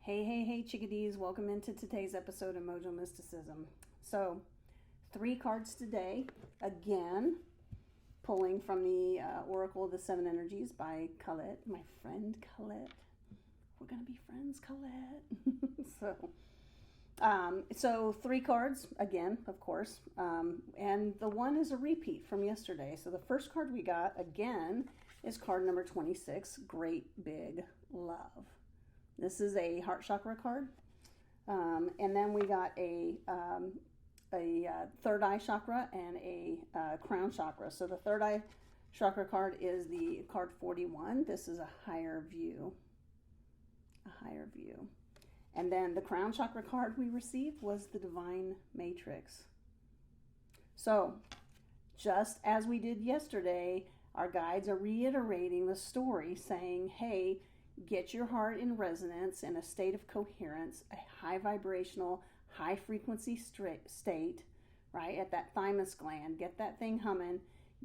Hey, chickadees. Welcome into today's episode of Mojo Mysticism. So, 3 cards today. Again, pulling from the Oracle of the Seven Energies by Colette, my friend Colette. We're going to be friends, Colette. So 3 cards, again, of course. And the one is a repeat from yesterday. So the first card we got, again, is card number 26, Great Big Love. This is a heart chakra card. And then we got a third eye chakra and a crown chakra. So the third eye chakra card is the card 41. This is a higher view. A higher view. And then the crown chakra card we received was the divine matrix. So just as we did yesterday, our guides are reiterating the story saying, hey, get your heart in resonance, in a state of coherence, a high vibrational, high frequency state, right? At that thymus gland, get that thing humming,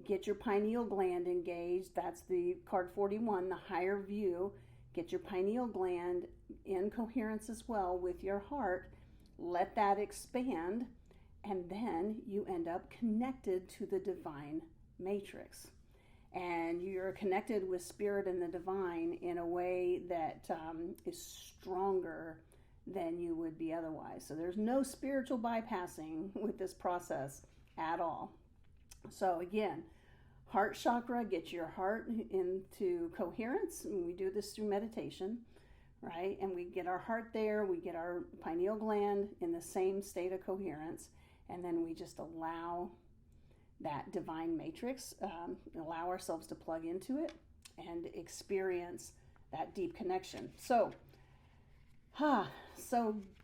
get your pineal gland engaged. That's the card 41, the higher view. Get your pineal gland in coherence as well with your heart. Let that expand, and then you end up connected to the divine matrix. And you're connected with spirit and the divine in a way that is stronger than you would be otherwise. So there's no spiritual bypassing with this process at all. So again, heart chakra, get your heart into coherence. And we do this through meditation, right? And we get our heart there, we get our pineal gland in the same state of coherence, and then we just allow that divine matrix, allow ourselves to plug into it and experience that deep connection. So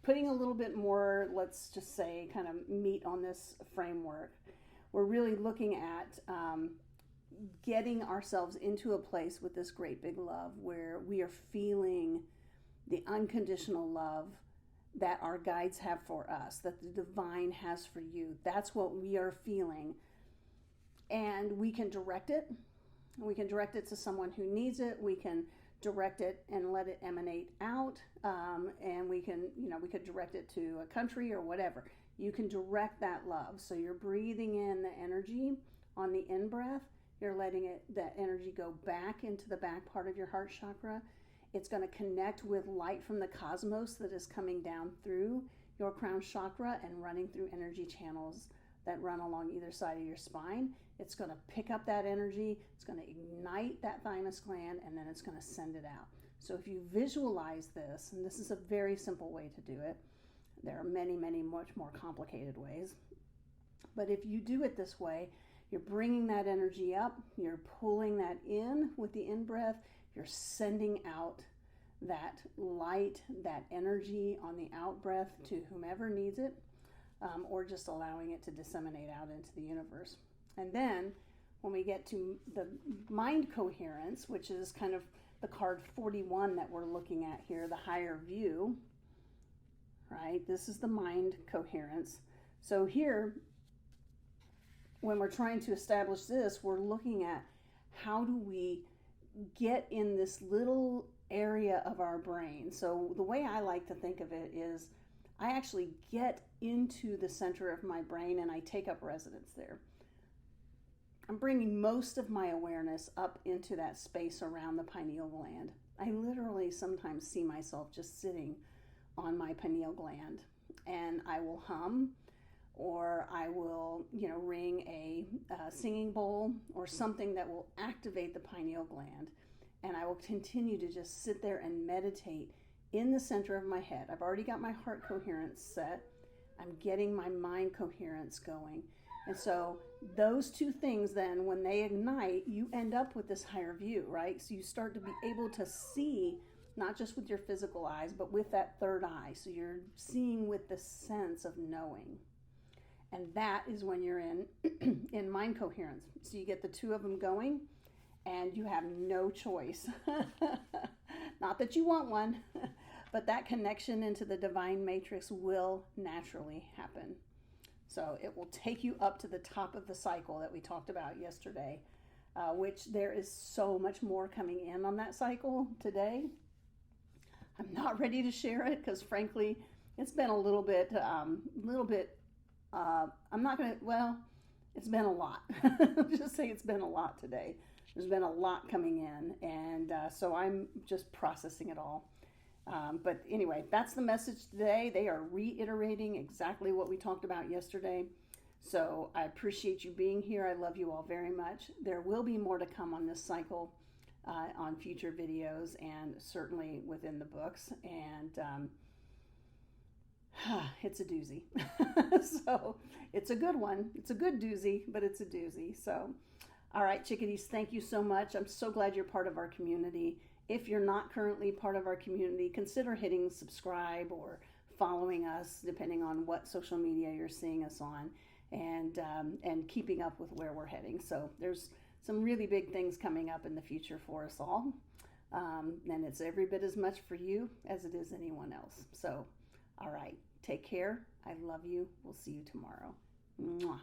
putting a little bit more, let's just say, kind of meat on this framework, we're really looking at getting ourselves into a place with this great big love where we are feeling the unconditional love that our guides have for us, that the divine has for you. That's what we are feeling. And we can direct it. We can direct it to someone who needs it. We can direct it and let it emanate out. And we could direct it to a country or whatever. You can direct that love. So you're breathing in the energy on the in-breath. You're letting that energy go back into the back part of your heart chakra. It's going to connect with light from the cosmos that is coming down through your crown chakra and running through energy channels that run along either side of your spine. It's going to pick up that energy, it's going to ignite that thymus gland, and then it's going to send it out. So if you visualize this, and this is a very simple way to do it, there are many, much more complicated ways, but if you do it this way, you're bringing that energy up, you're pulling that in with the in-breath, you're sending out that light, that energy on the out-breath to whomever needs it, or just allowing it to disseminate out into the universe. And then when we get to the mind coherence, which is kind of the card 41 that we're looking at here, the higher view, right? This is the mind coherence. So here, when we're trying to establish this, we're looking at how do we get in this little area of our brain. So the way I like to think of it is I actually get into the center of my brain and I take up residence there. I'm bringing most of my awareness up into that space around the pineal gland. I literally sometimes see myself just sitting on my pineal gland, and I will hum, or I will, ring a singing bowl or something that will activate the pineal gland. And I will continue to just sit there and meditate in the center of my head. I've already got my heart coherence set. I'm getting my mind coherence going. And so those two things then, when they ignite, you end up with this higher view, right? So you start to be able to see, not just with your physical eyes, but with that third eye. So you're seeing with the sense of knowing. And that is when you're in mind coherence. So you get the two of them going, and you have no choice. Not that you want one, but that connection into the divine matrix will naturally happen. So it will take you up to the top of the cycle that we talked about yesterday, which there is so much more coming in on that cycle today. I'm not ready to share it because, frankly, it's been a little bit, I'm not going to, well, it's been a lot. Just say it's been a lot today. There's been a lot coming in, and so I'm just processing it all. But anyway, that's the message today. They are reiterating exactly what we talked about yesterday. So I appreciate you being here. I love you all very much. There will be more to come on this cycle on future videos and certainly within the books. And it's a doozy. So it's a good one. It's a good doozy, but it's a doozy. So, all right, chickadees, thank you so much. I'm so glad you're part of our community. If you're not currently part of our community, consider hitting subscribe or following us, depending on what social media you're seeing us on, and keeping up with where we're heading. So there's some really big things coming up in the future for us all. And it's every bit as much for you as it is anyone else. So, all right, take care. I love you. We'll see you tomorrow. Mwah.